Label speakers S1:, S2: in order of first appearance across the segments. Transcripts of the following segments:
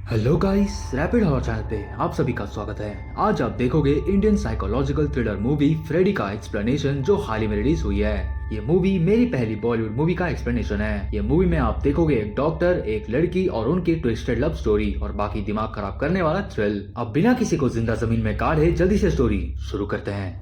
S1: Hello guys, rapid horror channel पे आप सभी का स्वागत है। आज आप देखोगे Indian psychological thriller movie Freddy का एक्सप्लेनेशन जो हाल ही में रिलीज हुई है। ये मूवी मेरी पहली बॉलीवुड मूवी का एक्सप्लेनेशन है। ये मूवी में आप देखोगे एक डॉक्टर, एक लड़की और उनकी ट्विस्टेड लव स्टोरी और बाकी दिमाग खराब करने वाला थ्रिल। अब बिना किसी को जिंदा जमीन में गाड़े जल्दी से स्टोरी शुरू करते हैं।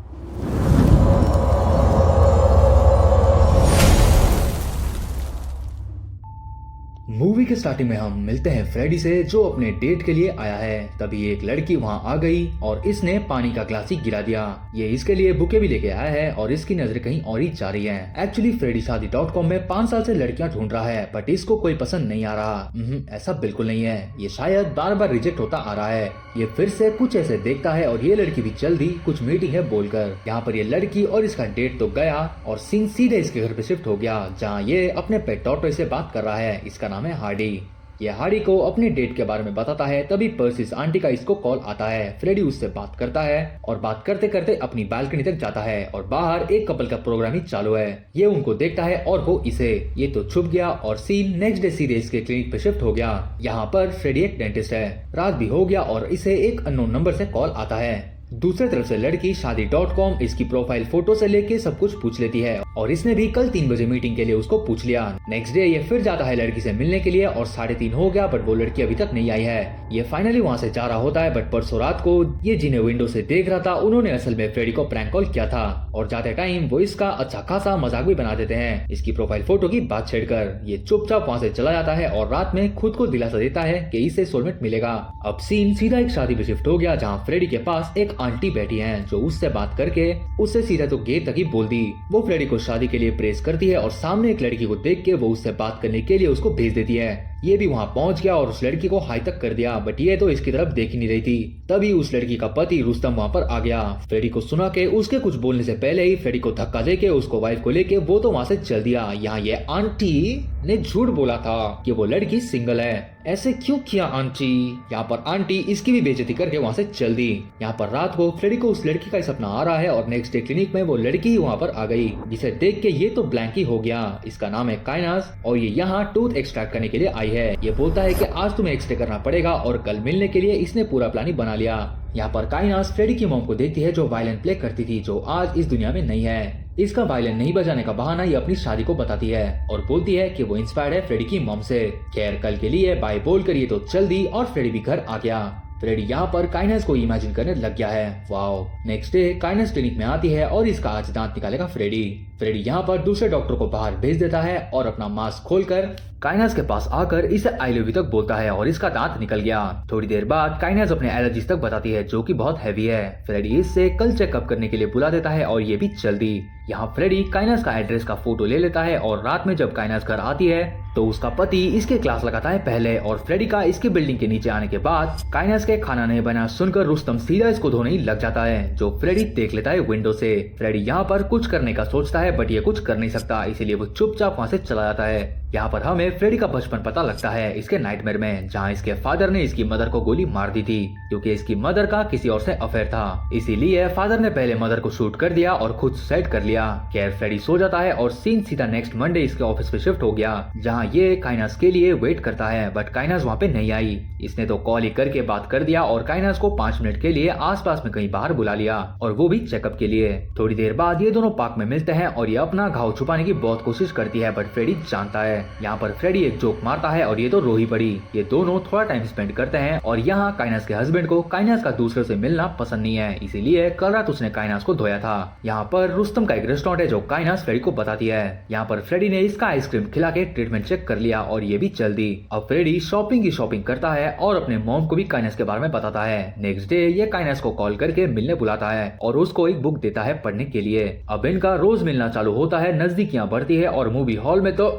S1: मूवी के स्टार्टिंग में हम मिलते हैं फ्रेडी से जो अपने डेट के लिए आया है। तभी एक लड़की वहां आ गई और इसने पानी का ग्लास ही गिरा दिया। ये इसके लिए बुके भी लेके आया है और इसकी नजर कहीं और ही जा रही है। एक्चुअली फ्रेडी शादी.com में 5 साल से लड़कियां ढूंढ रहा है बट इसको कोई पसंद नहीं आ रहा। ऐसा बिल्कुल नहीं है, ये शायद बार बार रिजेक्ट होता आ रहा है। ये फिर से कुछ ऐसे देखता है और ये लड़की भी जल्दी कुछ मीटिंग है बोलकर। यहाँ पर ये लड़की और इसका डेट तो गया और सीन सीधे इसके घर पे शिफ्ट हो गया जहाँ ये अपने पेट डॉक्टर से बात कर रहा है। इसका नाम है हार्डी। ये हार्डी को अपने डेट के बारे में बताता है। तभी पर्सिस आंटी का इसको कॉल आता है। फ्रेडी उससे बात करता है और बात करते करते अपनी बालकनी तक जाता है और बाहर एक कपल का प्रोग्राम ही चालू है। ये उनको देखता है और वो इसे। ये तो छुप गया और सीन नेक्स्ट डे सीधे इसके क्लिनिक पे शिफ्ट हो गया। यहाँ पर फ्रेडी एक डेंटिस्ट है। रात भी हो गया और इसे एक अननोन नंबर से कॉल आता है। दूसरी तरफ से लड़की शादी.com इसकी प्रोफाइल फोटो से लेके सब कुछ पूछ लेती है और इसने भी कल 3 बजे मीटिंग के लिए उसको पूछ लिया। नेक्स्ट डे ये फिर जाता है लड़की से मिलने के लिए और 3:30 हो गया बट वो लड़की अभी तक नहीं आई है। ये फाइनली वहाँ से जा रहा होता है बट परसों रात को ये जिन्हें विंडो से देख रहा था उन्होंने असल में फ्रेडी को प्रैंक कॉल किया था और जाते टाइम वो इसका अच्छा खासा मजाक भी बना देते हैं इसकी प्रोफाइल फोटो की बात छेड़कर। ये चुपचाप वहाँ से चला जाता है और रात में खुद को दिलासा देता है कि इसे सोलमेट मिलेगा। अब सीन सीधा एक शादी पे शिफ्ट हो गया जहाँ फ्रेडी के पास एक आंटी बैठी है जो उससे बात करके उससे सीधा तो गेट तक ही बोल दी। वो फ्रेडी को शादी के लिए प्रेस करती है और सामने एक लड़की को देख के वो उससे बात करने के लिए उसको भेज देती है। ये भी वहाँ पहुँच गया और उस लड़की को हाई तक कर दिया बट ये तो इसकी तरफ देख ही नहीं रही थी। तभी उस लड़की का पति रुस्तम वहाँ पर आ गया। फ्रेडी को सुना के उसके कुछ बोलने से पहले ही फ्रेडी को धक्का देके उसको वाइफ को लेके वो तो वहाँ से चल दिया। यहाँ ये आंटी ने झूठ बोला था कि वो लड़की सिंगल है। ऐसे क्यों किया आंटी? यहाँ पर आंटी इसकी भी बेइज्जती करके वहाँ से चल दी। यहाँ पर रात को फ्रेडी को उस लड़की का सपना आ रहा है और नेक्स्ट डे क्लिनिक में वो लड़की ही वहाँ पर आ गई जिसे देख के ये तो ब्लैंक ही हो गया। इसका नाम है काइनास और ये यहाँ टूथ एक्सट्रैक्ट करने के लिए आई है। ये बोलता है कि आज तुम्हें एक्सरे करना पड़ेगा और कल मिलने के लिए इसने पूरा प्लान ही बना लिया। यहाँ पर काइनास फ्रेडी की मॉम को देखती है जो वायलिन प्ले करती थी जो आज इस दुनिया में नहीं है। इसका वायलिन नहीं बजाने का बहाना ये अपनी शादी को बताती है और बोलती है कि वो इंस्पायर्ड है फ्रेडी की मॉम से। खैर कल के लिए बाय बोलकर ये तो चल दी और फ्रेडी भी घर आ गया। फ्रेडी यहाँ पर काइनास को इमेजिन करने लग गया है। वाओ। नेक्स्ट डे काइनास क्लिनिक में आती है और इसका आज दांत निकालेगा फ्रेडी। फ्रेडी यहाँ पर दूसरे डॉक्टर को बाहर भेज देता है और अपना मास्क खोलकर काइनास के पास आकर इसे आई लव यू तक बोलता है और इसका दांत निकल गया। थोड़ी देर बाद काइनास अपने एलर्जीज तक बताती है जो कि बहुत हैवी है। फ्रेडी इससे कल चेकअप करने के लिए बुला देता है और ये भी चल दी। यहाँ फ्रेडी काइनास का एड्रेस का फोटो ले लेता है और रात में जब काइनास घर आती है तो उसका पति इसके क्लास लगाता है पहले और फ्रेडी का इसकी बिल्डिंग के नीचे आने के बाद काइनास के खाना नहीं बना सुनकर रुस्तम सीधा इसको धोने ही लग जाता है जो फ्रेडी देख लेता है विंडो से। फ्रेडी यहाँ पर कुछ करने का सोचता है बट ये कुछ कर नहीं सकता इसीलिए वो चुपचाप वहाँ से चला जाता है। यहाँ पर हमें फ्रेडी का बचपन पता लगता है इसके नाइटमेयर में जहाँ इसके फादर ने इसकी मदर को गोली मार दी थी क्योंकि इसकी मदर का किसी और से अफेयर था। इसीलिए फादर ने पहले मदर को शूट कर दिया और खुद सुसाइड कर लिया। खैर फ्रेडी सो जाता है और सीन सीधा नेक्स्ट मंडे इसके ऑफिस पे शिफ्ट हो गया जहाँ ये काइनास के लिए वेट करता है बट काइनास वहाँ पे नहीं आई। इसने तो कॉल ही करके बात कर दिया और काइनास को 5 मिनट के लिए आसपास में कहीं बाहर बुला लिया और वो भी चेकअप के लिए। थोड़ी देर बाद ये दोनों पार्क में मिलते हैं और ये अपना घाव छुपाने की बहुत कोशिश करती है बट फ्रेडी जानता है। यहाँ पर फ्रेडी एक जोक मारता है और ये तो रो ही पड़ी। ये दोनों थोड़ा टाइम स्पेंड करते हैं और यहाँ काइनास के हस्बैंड को काइनास का दूसरे से मिलना पसंद नहीं है इसीलिए कल रात उसने काइनास को धोया था। यहाँ पर रुस्तम का एक रेस्टोरेंट है जो काइनास फ्रेडी को बताती है। यहाँ पर फ्रेडी ने इसका आइसक्रीम खिला के ट्रीटमेंट चेक कर लिया और ये भी चल दी। अब फ्रेडी शॉपिंग की शॉपिंग करता है और अपने मॉम को भी काइनास के बारे में बताता है। नेक्स्ट डे ये काइनास को कॉल करके मिलने बुलाता है और उसको एक बुक देता है पढ़ने के लिए। अब इनका रोज मिलना चालू होता है, नजदीकियां बढ़ती है और मूवी हॉल में तो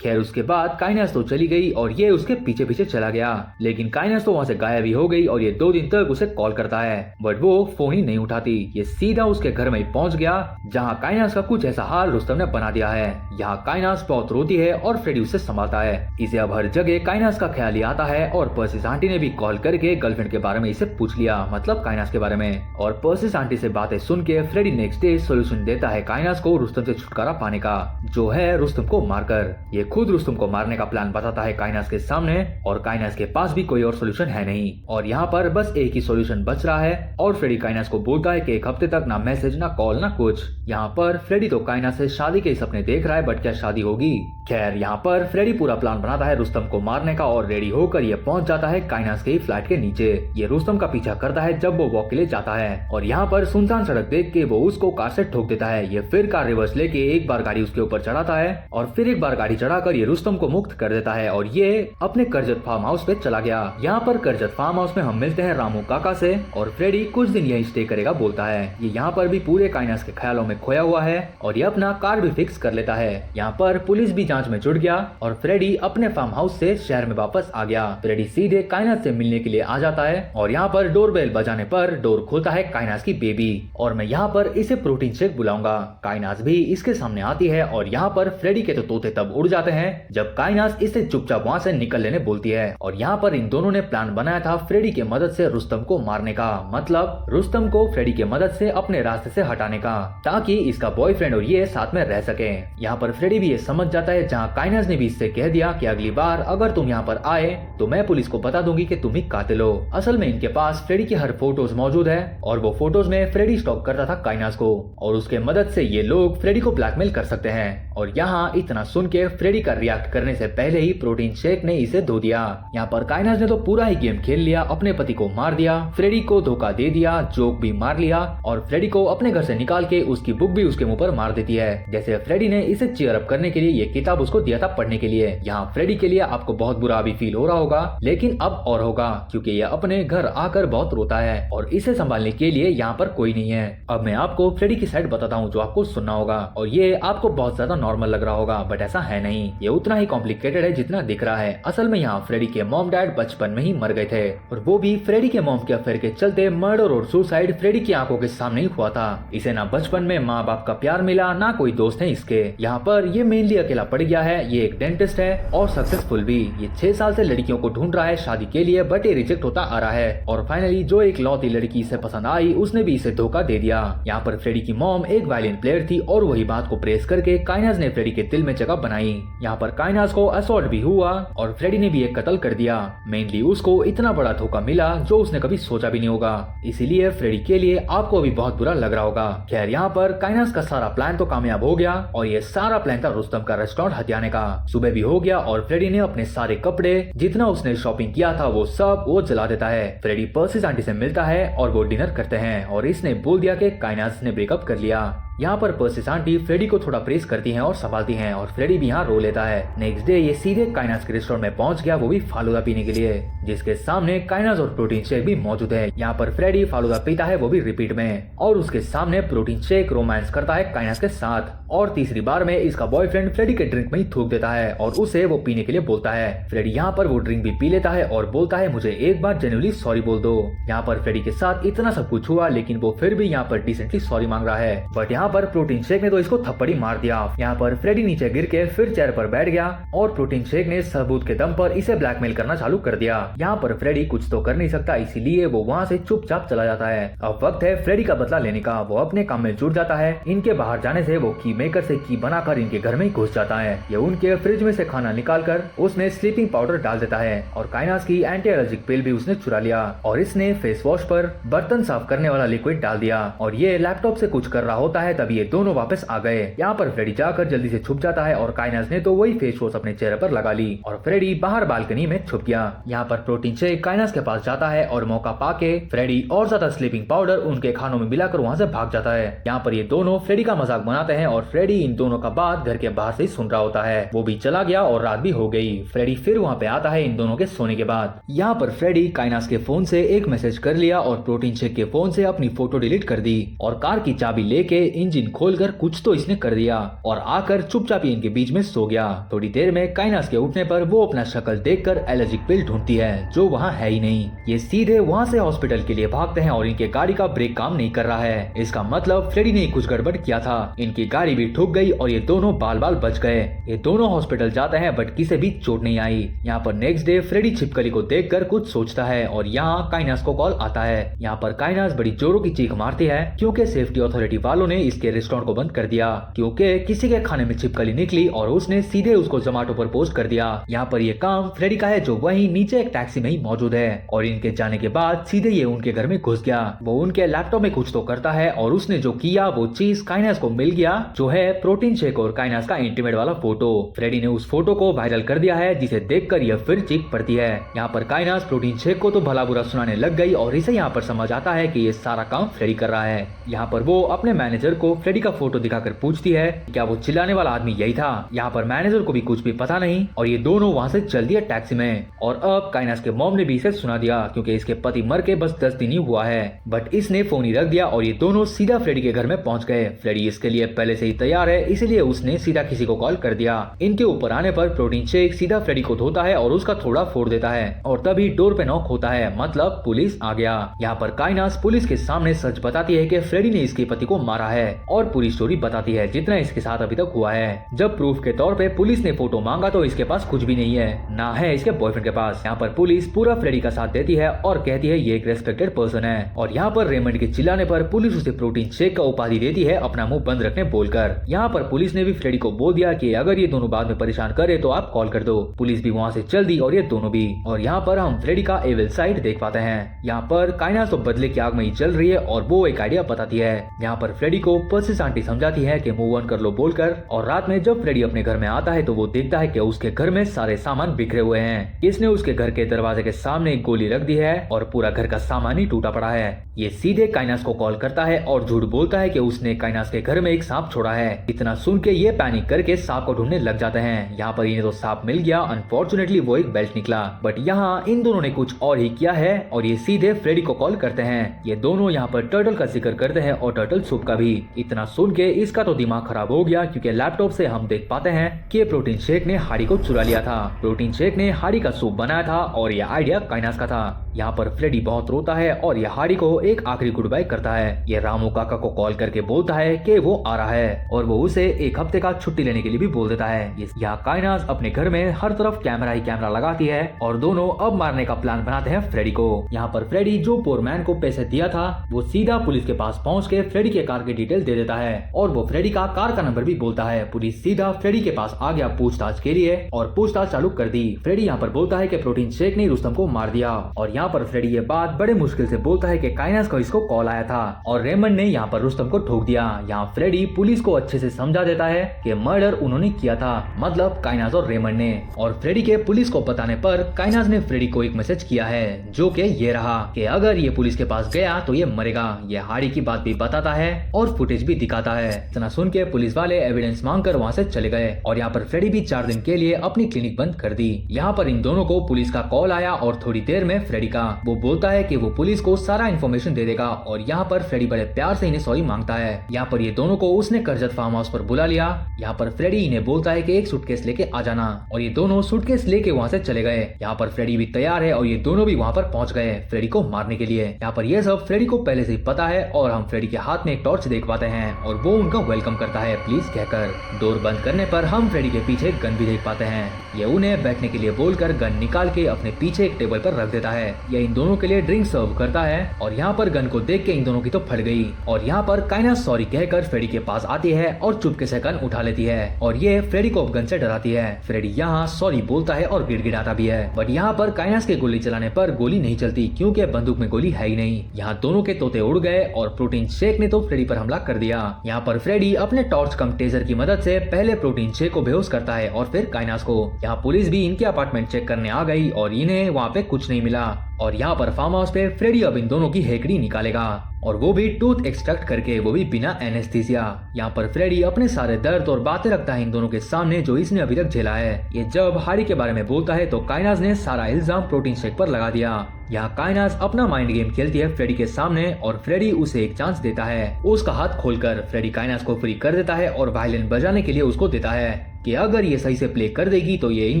S1: खैर उसके बाद काइनास तो चली गई और ये उसके पीछे पीछे चला गया लेकिन काइनास तो वहाँ से गायब ही हो गई और ये 2 दिन तक उसे कॉल करता है बट वो फोन ही नहीं उठाती। ये सीधा उसके घर में ही पहुँच गया जहाँ काइनास का कुछ ऐसा हाल रुस्तम ने बना दिया है। यहाँ काइनास बहुत रोती है और फ्रेडी उसे संभालता है। इसे अब हर जगह काइनास का ख्याल ही आता है और पर्सिस आंटी ने भी कॉल करके गर्लफ्रेंड के बारे में इसे पूछ लिया, मतलब काइनास के बारे में। और पर्सिस आंटी से बातें सुन के फ्रेडी नेक्स्ट डे सोल्यूशन देता है काइनास को रुस्तम से छुटकारा पाने का, जो है रुस्तम को मारकर। ये खुद रुस्तम को मारने का प्लान बताता है काइनास के सामने और काइनास के पास भी कोई और सोल्यूशन है नहीं और यहाँ पर बस एक ही सोल्यूशन बच रहा है और फ्रेडी काइनास को बोलता है कि एक हफ्ते तक ना मैसेज ना कॉल ना कुछ। यहाँ पर फ्रेडी तो काइनास से शादी के सपने देख रहा है बट क्या शादी होगी। खैर यहाँ पर फ्रेडी पूरा प्लान बनाता है रुस्तम को मारने का और रेडी होकर ये पहुंच जाता है काइनास के फ्लैट के नीचे। ये रुस्तम का पीछा करता है जब वो वॉक के लिए जाता है और यहाँ पर सुनसान सड़क देख के वो उसको कार से ठोक देता है। ये फिर कार रिवर्स लेके एक बार गाड़ी उसके ऊपर चढ़ाता है और फिर एक बार गाड़ी चढ़ाकर ये रुस्तम को मुक्त कर देता है और ये अपने करजत फार्म हाउस पे चला गया। यहाँ पर करजत फार्म हाउस में हम मिलते हैं रामू काका से और फ्रेडी कुछ दिन यहीं स्टे करेगा बोलता है। ये यहाँ पर भी पूरे काइनास के ख्यालों में खोया हुआ है और ये अपना कार भी फिक्स कर लेता है। यहाँ पर पुलिस भी जांच में जुट गया और फ्रेडी अपने फार्म हाउस से शहर में वापस आ गया। फ्रेडी सीधे काइनास से मिलने के लिए आ जाता है और यहाँ पर डोरबेल बजाने पर डोर खोलता है काइनास की बेबी और मैं यहाँ पर इसे प्रोटीन शेक बुलाऊंगा। काइनास भी इसके सामने आती है और यहाँ पर फ्रेडी के तो तोते तब उड़ जाते हैं जब काइनास इसे चुपचाप वहाँ से निकल लेने बोलती है और यहाँ पर इन दोनों ने प्लान बनाया था फ्रेडी के मदद से रुस्तम को मारने का, मतलब रुस्तम को फ्रेडी के मदद से अपने रास्ते से हटाने का ताकि इसका बॉयफ्रेंड और ये साथ में रह सके। यहाँ पर फ्रेडी भी ये समझ जाता है जहाँ काइनास ने भी इससे कह दिया कि अगली बार अगर तुम यहाँ पर आए तो मैं पुलिस को बता दूंगी कि तुम ही कातिल हो। असल में इनके पास फ्रेडी की हर फोटोज मौजूद है और वो फोटोज में फ्रेडी स्टॉक करता था काइनास को और उसके मदद से ये लोग फ्रेडी को ब्लैकमेल कर सकते हैं। और यहाँ इतना सुन के फ्रेडी का रिएक्ट करने से पहले ही प्रोटीन शेक ने इसे धो दिया। यहाँ पर काइनास ने तो पूरा ही गेम खेल लिया, अपने पति को मार दिया, फ्रेडी को धोखा दे दिया, जोक भी मार लिया और फ्रेडी को अपने घर से निकाल के उसकी बुक भी उसके मुंह पर मार देती है। जैसे फ्रेडी ने इसे चीयर अप करने के लिए ये किताब उसको दिया था पढ़ने के लिए। यहाँ फ्रेडी के लिए आपको बहुत बुरा भी फील हो रहा होगा, लेकिन अब और होगा क्योंकि ये अपने घर आकर बहुत रोता है और इसे संभालने के लिए यहाँ पर कोई नहीं है। अब मैं आपको फ्रेडी की साइड बताता हूँ जो आपको सुनना होगा और ये आपको बहुत ज्यादा नॉर्मल लग रहा होगा बट ऐसा है नहीं, ये उतना ही कॉम्प्लिकेटेड है जितना दिख रहा है। असल में यहाँ फ्रेडी के मॉम डैड बचपन में ही मर गए थे और वो भी फ्रेडी के मॉम के अफेयर के चलते मर्डर और सुसाइड फ्रेडी की आंखों के सामने ही हुआ था। इसे ना बचपन में माँ बाप का प्यार मिला ना कोई दोस्त है इसके। यहाँ पर ये मेनली अकेला पड़ गया है। ये एक डेंटिस्ट है और सक्सेसफुल भी। ये 6 साल से लड़कियों को ढूंढ रहा है शादी के लिए बट ये रिजेक्ट होता आ रहा है और फाइनली जो एक लौती लड़की इसे पसंद आई उसने भी इसे धोखा दे दिया। यहाँ पर फ्रेडी की मॉम एक वायलिन प्लेयर थी और वही बात को प्रेस करके काइनास ने फ्रेडी के दिल में जगह बनाई। यहाँ पर काइनास को असॉल्ट भी हुआ और फ्रेडी ने भी एक कत्ल कर दिया। मेनली उसको इतना बड़ा धोखा मिला जो उसने कभी सोचा भी नहीं होगा, इसीलिए फ्रेडी के लिए आपको भी बहुत बुरा लग रहा होगा। खैर यहाँ पर काइनास का सारा प्लान तो कामयाब हो गया और ये सारा प्लान था रुस्तम का रेस्टोरेंट हथियाने का। सुबह भी हो गया और फ्रेडी ने अपने सारे कपड़े जितना उसने शॉपिंग किया था वो सब वो जला देता है। फ्रेडी पर्सिस आंटी से मिलता है और वो डिनर करते हैं और इसने बोल दिया कि काइनास ने ब्रेकअप कर लिया। यहाँ पर पर्सिस आंटी फ्रेडी को थोड़ा प्रेस करती हैं और संभालती हैं और फ्रेडी भी यहाँ रो लेता है। नेक्स्ट डे ये सीधे काइनास के रेस्टोरेंट में पहुंच गया, वो भी फालूदा पीने के लिए, जिसके सामने काइनास और प्रोटीन शेक भी मौजूद है। यहाँ पर फ्रेडी फालूदा पीता है वो भी रिपीट में और उसके सामने प्रोटीन शेक रोमांस करता है काइनास के साथ और तीसरी बार में इसका बॉयफ्रेंड फ्रेडी के ड्रिंक में ही थूक देता है और उसे वो पीने के लिए बोलता है। फ्रेडी यहाँ पर वो ड्रिंक भी पी लेता है और बोलता है मुझे एक बार जेन्युइनली सॉरी बोल दो। यहाँ पर फ्रेडी के साथ इतना सब कुछ हुआ लेकिन वो फिर भी यहाँ पर डिसेंटली सॉरी मांग रहा है बट यहाँ पर प्रोटीन शेक ने तो इसको थप्पड़ी मार दिया। यहाँ पर फ्रेडी नीचे गिर के फिर चेयर पर बैठ गया और प्रोटीन शेक ने सबूत के दम पर इसे ब्लैकमेल करना चालू कर दिया। यहाँ पर फ्रेडी कुछ तो कर नहीं सकता इसीलिए वो वहाँ से चुपचाप चला जाता है। अब वक्त है फ्रेडी का बदला लेने का। वो अपने काम में जुट जाता है। इनके बाहर जाने से वो की मेकर से की बनाकर इनके घर में ही घुस जाता है। ये उनके फ्रिज में से खाना निकालकर उसमें स्लीपिंग पाउडर डाल देता है और काइनास की एंटी एलर्जिक पिल भी उसने चुरा लिया और इसने फेस वॉश पर बर्तन साफ करने वाला लिक्विड डाल दिया और ये लैपटॉप से कुछ कर रहा होता है तभी ये दोनों वापस आ गए। यहाँ पर फ्रेडी जाकर जल्दी से छुप जाता है और काइनास ने तो वही फेस वॉश अपने चेहरे पर लगा ली और फ्रेडी बाहर बालकनी में छुप गया। यहाँ पर प्रोटीन शेक काइनास के पास जाता है और मौका पाके फ्रेडी और ज्यादा स्लीपिंग पाउडर उनके खानों में मिलाकर वहाँ से भाग जाता है। यहाँ पर ये दोनों फ्रेडी का मजाक बनाते हैं और फ्रेडी इन दोनों का बात घर के बाहर से सुन रहा होता है। वो भी चला गया और रात भी हो गई। फ्रेडी फिर वहाँ पे आता है इन दोनों के सोने के बाद। यहाँ पर फ्रेडी काइनास के फोन से एक मैसेज कर लिया और प्रोटीन शेक के फोन से अपनी फोटो डिलीट कर दी और कार की चाबी लेके इंजन खोलकर कुछ तो इसने कर दिया और आकर चुपचाप इनके बीच में सो गया। थोड़ी देर में काइनास के उठने पर वो अपना शक्ल देखकर एलर्जिक पिल ढूंढती है जो वहाँ है ही नहीं। ये सीधे वहाँ से हॉस्पिटल के लिए भागते हैं और इनके गाड़ी का ब्रेक काम नहीं कर रहा है। इसका मतलब फ्रेडी ने कुछ गड़बड़ किया था। इनकी गाड़ी भी ठुक गई और ये दोनों बाल बाल बच गए। ये दोनों हॉस्पिटल जाते हैं बट किसी भी चोट नहीं आई। यहाँ पर नेक्स्ट डे फ्रेडी छिपकली को देखकर कुछ सोचता है और यहाँ काइनास को कॉल आता है। यहाँ पर काइनास बड़ी जोरों की चीख मारती है क्योंकि सेफ्टी अथॉरिटी वालों ने इसके रेस्टोरेंट को बंद कर दिया क्योंकि किसी के खाने में छिपकली निकली और उसने सीधे उसको जोमेटो पर पोस्ट कर दिया। यहाँ पर ये काम फ्रेडी का है जो वहीं नीचे एक टैक्सी में ही मौजूद है और इनके जाने के बाद सीधे ये उनके घर में घुस गया। वो उनके लैपटॉप में कुछ तो करता है और उसने जो किया वो चीज काइनास को मिल गया, जो है प्रोटीन शेक और काइनास का इंटीमेट वाला फोटो। फ्रेडी ने उस फोटो को वायरल कर दिया है जिसे देखकर यह फिर चीख पड़ती है। यहाँ पर काइनास प्रोटीन शेक को तो भला बुरा सुनाने लग गई और इसे यहाँ पर समझ आता है कि ये सारा काम फ्रेडी कर रहा है। यहाँ पर वो अपने मैनेजर को फ्रेडी का फोटो दिखाकर पूछती है क्या वो चिल्लाने वाला आदमी यही था। यहाँ पर मैनेजर को भी कुछ भी पता नहीं और ये दोनों वहाँ से चल दिए टैक्सी में। और अब काइनास के मॉम ने भी इसे सुना दिया क्योंकि इसके पति मर के बस 10 दिन ही हुआ है, बट इसने फोन ही रख दिया और ये दोनों सीधा फ्रेडी के घर में पहुंच गए। फ्रेडी इसके लिए पहले से ही तैयार है, इसलिए उसने सीधा किसी को कॉल कर दिया। इनके ऊपर आने पर प्रोटीन शेक सीधा फ्रेडी को धोता है और उसका थोड़ा फोड़ देता है और तभी डोर पे नॉक होता है, मतलब पुलिस आ गया। यहाँ पर काइनास पुलिस के सामने सच बताती है कि फ्रेडी ने इसके पति को मारा है और पूरी स्टोरी बताती है जितना इसके साथ अभी तक हुआ है। जब प्रूफ के तौर पे पुलिस ने फोटो मांगा तो इसके पास कुछ भी नहीं है, ना है इसके बॉयफ्रेंड के पास। यहाँ पर पुलिस पूरा फ्रेडी का साथ देती है और कहती है ये एक रेस्पेक्टेड पर्सन है। और यहाँ पर रेमंड के चिल्लाने पर पुलिस उसे प्रोटीन शेक का उपाधि देती है अपना मुंह बंद रखने बोलकर। यहाँ पर पुलिस ने भी फ्रेडी को बोल दिया कि अगर ये दोनों बाद में परेशान करे तो आप कॉल कर दो। पुलिस भी वहाँ से चल दी और ये दोनों भी। और यहाँ पर हम फ्रेडी का एविल साइड देख पाते हैं। यहाँ पर काइनास तो बदले की आग में ही चल रही है और वो एक आइडिया बताती है। यहाँ पर फ्रेडी को पर्सिस आंटी समझाती है कि मूव ऑन कर लो बोलकर। और रात में जब फ्रेडी अपने घर में आता है तो वो देखता है कि उसके घर में सारे सामान बिखरे हुए हैं। इसने उसके घर के दरवाजे के सामने एक गोली रख दी है और पूरा घर का सामान ही टूटा पड़ा है। ये सीधे काइनास को कॉल करता है और झूठ बोलता है कि उसने काइनास के घर में एक सांप छोड़ा है। इतना सुन के ये पैनिक करके सांप को ढूंढने लग जाते हैं। यहाँ पर इन्हें तो सांप मिल गया, अनफॉर्चुनेटली वो एक बेल्ट निकला, बट यहाँ इन दोनों ने कुछ और ही किया है और ये सीधे फ्रेडी को कॉल करते हैं। ये दोनों यहाँ पर टर्टल का जिक्र करते हैं और टर्टल सूप का भी। इतना सुन के इसका तो दिमाग खराब हो गया क्योंकि लैपटॉप से हम देख पाते हैं कि प्रोटीन शेक ने हाड़ी को चुरा लिया था। प्रोटीन शेक ने हाड़ी का सूप बनाया था और यह आइडिया काइनास का था। यहाँ पर फ्रेडी बहुत रोता है और यह हाड़ी को एक आखिरी गुड बाय करता है। ये रामू काका को कॉल करके बोलता है कि वो आ रहा है और वो उसे एक हफ्ते का छुट्टी लेने के लिए भी बोल देता है। यहाँ काइनास अपने घर में हर तरफ कैमरा ही कैमरा लगाती है और दोनों अब मारने का प्लान बनाते हैं फ्रेडी को। यहाँ पर फ्रेडी जो पोरमैन को पैसे दिया था वो सीधा पुलिस के पास पहुँच के फ्रेडी के कार की डिटेल दे देता है और वो फ्रेडी का कार का नंबर भी बोलता है। पुलिस सीधा फ्रेडी के पास आ गया पूछताछ के लिए और पूछताछ चालू कर दी। फ्रेडी यहाँ पर बोलता है कि प्रोटीन शेक ने रुस्तम को मार दिया और यहाँ पर फ्रेडी ये बात बड़े मुश्किल से बोलता है कि काइनास को इसको कॉल आया था और रेमंड ने यहाँ पर रुस्तम को ठोक दिया। यहाँ फ्रेडी पुलिस को अच्छे से समझा देता है कि मर्डर उन्होंने किया था, मतलब काइनास और रेमंड ने। और फ्रेडी के पुलिस को बताने पर काइनास ने फ्रेडी को एक मैसेज किया है जो कि ये रहा कि अगर ये पुलिस के पास गया तो ये मरेगा। ये हाड़ी की बात भी बताता है और फुटेज भी दिखाता है। इतना सुन के पुलिस वाले एविडेंस मांगकर वहाँ से चले गए और यहाँ पर फ्रेडी भी 4 दिन के लिए अपनी क्लिनिक बंद कर दी। यहाँ पर इन दोनों को पुलिस का कॉल आया और थोड़ी देर में फ्रेडी का। वो बोलता है कि वो पुलिस को सारा इन्फॉर्मेशन दे देगा और यहाँ पर फ्रेडी बड़े प्यार से इन्हें सॉरी मांगता है। यहाँ पर ये दोनों को उसने करजत फार्म हाउस पर बुला लिया। यहाँ पर फ्रेडी इन्हें बोलता है कि एक सूटकेस लेके आ जाना और ये दोनों सूटकेस लेके वहाँ से चले गए। यहाँ पर फ्रेडी भी तैयार है और ये दोनों भी वहाँ पर पहुँच गए फ्रेडी को मारने के लिए। यहाँ पर ये सब फ्रेडी को पहले से ही पता है और हम फ्रेडी के हाथ में एक टॉर्च देख पाते हैं और वो उनका वेलकम करता है प्लीज कहकर। डोर बंद करने पर हम फ्रेडी के पीछे गन भी देख पाते हैं। ये उन्हें बैठने के लिए बोलकर गन निकाल के अपने पीछे एक टेबल पर रख देता है। ये इन दोनों के लिए ड्रिंक सर्व करता है और यहाँ पर गन को देख के इन दोनों की तो फट गई और यहाँ पर काइनास सॉरी कहकर फ्रेडी के पास आती है और चुपके से गन उठा लेती है और ये फ्रेडी को गन से डराती है। फ्रेडी यहाँ सॉरी बोलता है और गिड़गिड़ाता भी है, बट यहाँ पर काइनास के गोली चलाने पर गोली नहीं चलती क्योंकि बंदूक में गोली है ही नहीं। यहाँ दोनों के तोते उड़ गए और प्रोटीन शेक ने तो फ्रेडी पर हमला कर दिया। यहाँ पर फ्रेडी अपने टॉर्च कम टेजर की मदद से पहले प्रोटीन शेक को बेहोश करता है और फिर काइनास को। यहाँ पुलिस भी इनके अपार्टमेंट चेक करने आ गई और इन्हें वहाँ पे कुछ नहीं मिला और यहाँ पर फार्म हाउस पे फ्रेडी अब इन दोनों की हेकड़ी निकालेगा और वो भी टूथ एक्सट्रैक्ट करके, वो भी बिना एनेस्थीसिया। यहाँ पर फ्रेडी अपने सारे दर्द और बातें रखता है इन दोनों के सामने जो इसने अभी तक झेला है। ये जब हाड़ी के बारे में बोलता है तो काइनास ने सारा इल्जाम प्रोटीन शेक पर लगा दिया। यहाँ काइनास अपना माइंड गेम खेलती है फ्रेडी के सामने और फ्रेडी उसे एक चांस देता है। उसका हाथ खोलकर फ्रेडी काइनास को फ्री कर देता है और वायलिन बजाने के लिए उसको देता है। कि अगर ये सही से प्ले कर देगी तो ये इन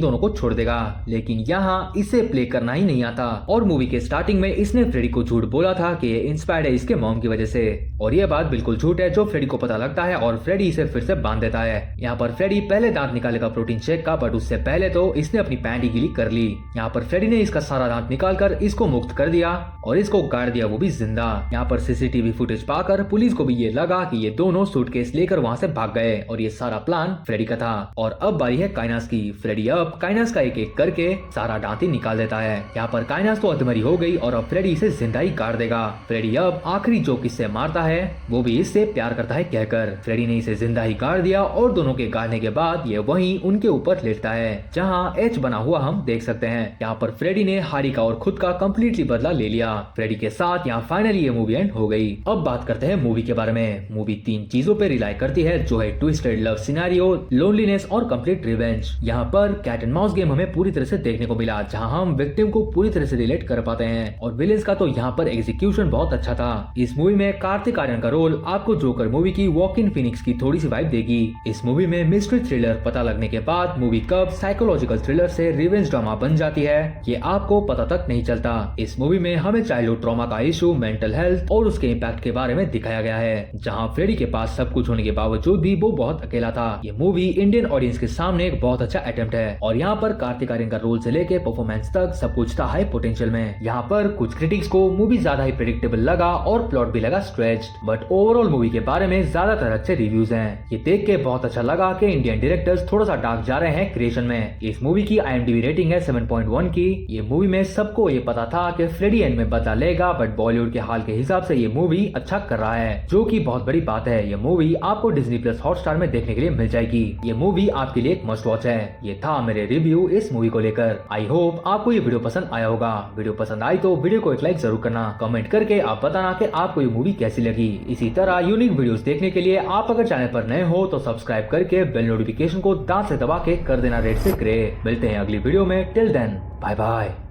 S1: दोनों को छोड़ देगा, लेकिन यहाँ इसे प्ले करना ही नहीं आता। और मूवी के स्टार्टिंग में इसने फ्रेडी को झूठ बोला था कि ये इंस्पायर्ड है इसके मॉम की वजह से, और ये बात बिल्कुल झूठ है जो फ्रेडी को पता लगता है और फ्रेडी इसे फिर से बांध देता है। यहाँ पर फ्रेडी पहले दांत निकालेगा प्रोटीन शेक का, बट उससे पहले तो इसने अपनी पैंट ही गीली कर ली। यहाँ पर फ्रेडी ने इसका सारा दांत निकालकर इसको मुक्त कर दिया और इसको गाड़ दिया, वो भी जिंदा। यहाँ पर सीसीटीवी फुटेज पाकर पुलिस को भी ये लगा कि ये दोनों सूटकेस लेकर वहाँ से भाग गए और ये सारा प्लान फ्रेडी का था। और अब बारी है काइनास की। फ्रेडी अब काइनास का एक एक करके सारा दांत ही निकाल देता है। यहाँ पर काइनास तो अधमरी हो गई और अब फ्रेडी इसे जिंदा ही गाड़ देगा। फ्रेडी अब आखिरी जोक इससे मारता है, वो भी इससे प्यार करता है कहकर। फ्रेडी ने इसे जिंदा ही गाड़ दिया और दोनों के गाड़ने के बाद ये वहीं उनके ऊपर लेटता है जहाँ एच बना हुआ हम देख सकते हैं। यहाँ पर फ्रेडी ने हारी का और खुद का कम्प्लीटली बदला ले लिया। फ्रेडी के साथ यहाँ फाइनली ये मूवी एंड हो गई। अब बात करते हैं मूवी के बारे में। मूवी 3 चीजों पे रिलाई करती है, जो है ट्विस्टेड लव सिनेरियो, लोनलीनेस और कंप्लीट रिवेंज। यहाँ पर कैट एंड माउस गेम हमें पूरी तरह से देखने को मिला, जहाँ हम विक्टिम को पूरी तरह से रिलेट कर पाते हैं। और विलेंस का तो यहाँ पर एग्जीक्यूशन बहुत अच्छा था। इस मूवी में कार्तिक आर्यन का रोल आपको जोकर मूवी की वॉकिन फिनिक्स की थोड़ी सी वाइब देगी। इस मूवी में मिस्ट्री थ्रिलर पता लगने के बाद मूवी कब साइकोलॉजिकल थ्रिलर से रिवेंज ड्रामा बन जाती है ये आपको पता तक नहीं चलता। इस मूवी में हमें चाइल्डहुड ट्रॉमा का इशू, मेंटल हेल्थ और उसके इम्पैक्ट के बारे में दिखाया गया है, जहाँ फ्रेडी के पास सब कुछ होने के बावजूद भी वो बहुत अकेला था। ये मूवी इंडियन ऑडियंस के सामने एक बहुत अच्छा अटेम्प्ट है और यहाँ पर कार्तिक आर्यन का रोल से लेके परफॉर्मेंस तक सब कुछ था हाई पोटेंशियल में। यहाँ पर कुछ क्रिटिक्स को मूवी ज्यादा ही प्रेडिक्टेबल लगा और प्लॉट भी लगा स्ट्रेच्ड, बट ओवरऑल मूवी के बारे में ज्यादातर अच्छे रिव्यूज हैं। ये देख के बहुत अच्छा लगा कि इंडियन डायरेक्टर्स थोड़ा सा डार्क जा रहे हैं क्रिएशन में। इस मूवी की IMDb रेटिंग है 7.1 की। ये मूवी में सबको ये पता था कि फ्रेडी एंड में बदला लेगा, बट बॉलीवुड के हाल के हिसाब से ये मूवी अच्छा कर रहा है, जो कि बहुत बड़ी बात है। ये मूवी आपको डिज्नी प्लस हॉटस्टार में देखने के लिए मिल जाएगी। ये मूवी आपके लिए एक मस्ट वॉच है। ये था मेरे रिव्यू इस मूवी को लेकर। आई होप आपको ये वीडियो पसंद आया होगा। वीडियो पसंद आई तो वीडियो को एक लाइक जरूर करना। कमेंट करके आप बताना कि आपको ये मूवी कैसी लगी। इसी तरह यूनिक वीडियोस देखने के लिए आप अगर चैनल पर नए हो तो सब्सक्राइब करके बेल नोटिफिकेशन को दांत से दबा के कर देना रेड से ग्रे। मिलते हैं अगली वीडियो में। Till then bye bye.